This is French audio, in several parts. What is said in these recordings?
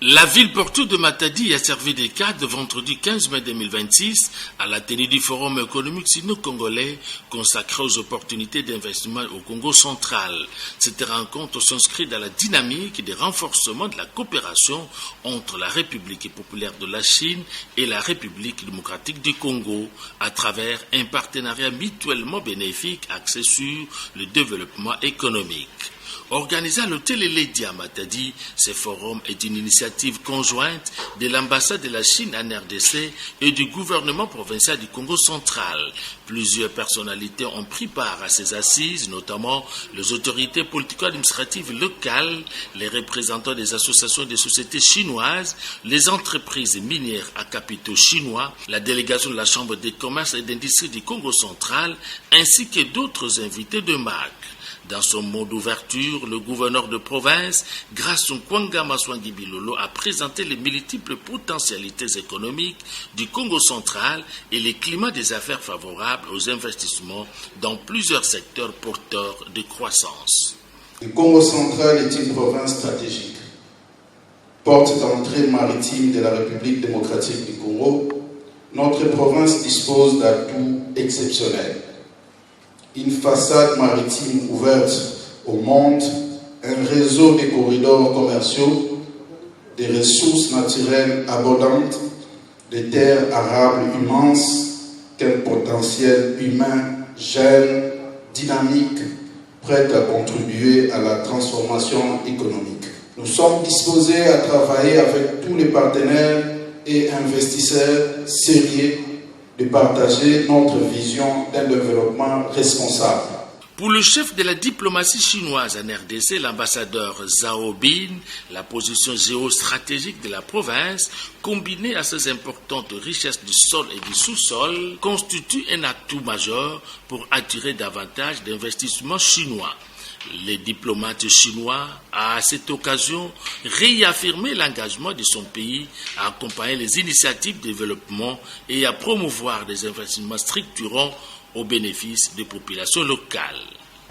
La ville portuaire de Matadi a servi de cadre vendredi 15 mai 2026 à la tenue du Forum économique sino-congolais consacré aux opportunités d'investissement au Congo central. Cette rencontre s'inscrit dans la dynamique de renforcement de la coopération entre la République populaire de la Chine et la République démocratique du Congo à travers un partenariat mutuellement bénéfique axé sur le développement économique. Organisé à l'hôtel Eledi à Matadi, ce forum est une initiative conjointe de l'ambassade de la Chine en RDC et du gouvernement provincial du Congo central. Plusieurs personnalités ont pris part à ces assises, notamment les autorités politico-administratives locales, les représentants des associations des sociétés chinoises, les entreprises minières à capitaux chinois, la délégation de la Chambre des commerces et d'industrie du Congo central, ainsi que d'autres invités de marque. Dans son mot d'ouverture, le gouverneur de province, Grasso Nkwanga Maswangi Bilolo, a présenté les multiples potentialités économiques du Congo central et les climats des affaires favorables aux investissements dans plusieurs secteurs porteurs de croissance. Le Congo central est une province stratégique, porte d'entrée maritime de la République démocratique du Congo. Notre province dispose d'atouts exceptionnels. Une façade maritime ouverte au monde, un réseau de corridors commerciaux, des ressources naturelles abondantes, des terres arables immenses, qu'un potentiel humain jeune, dynamique, prêt à contribuer à la transformation économique. Nous sommes disposés à travailler avec tous les partenaires et investisseurs sérieux de partager notre vision d'un développement responsable. Pour le chef de la diplomatie chinoise en RDC, l'ambassadeur Zhao Bin, la position géostratégique de la province, combinée à ses importantes richesses du sol et du sous-sol, constitue un atout majeur pour attirer davantage d'investissements chinois. Les diplomates chinois a à cette occasion réaffirmé l'engagement de son pays à accompagner les initiatives de développement et à promouvoir des investissements structurants au bénéfice des populations locales.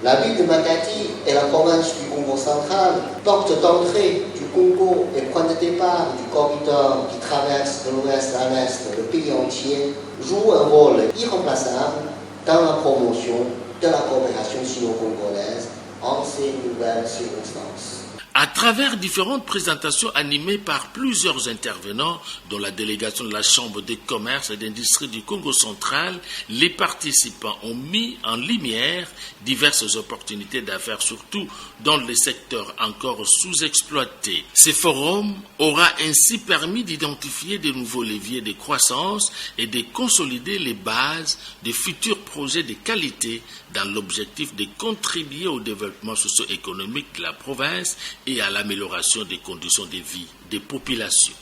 La ville de Matadi et la province du Congo central, porte d'entrée du Congo et point de départ du corridor qui traverse de l'ouest à l'est le pays entier, jouent un rôle irremplaçable dans la promotion de la coopération sino-congolaise en ces nouvelles circonstances. À travers différentes présentations animées par plusieurs intervenants, dont la délégation de la Chambre de commerce et d'industrie du Congo central, les participants ont mis en lumière diverses opportunités d'affaires, surtout dans les secteurs encore sous-exploités. Ce forum aura ainsi permis d'identifier de nouveaux leviers de croissance et de consolider les bases de futurs projets de qualité dans l'objectif de contribuer au développement socio-économique de la province et à l'amélioration des conditions de vie des populations.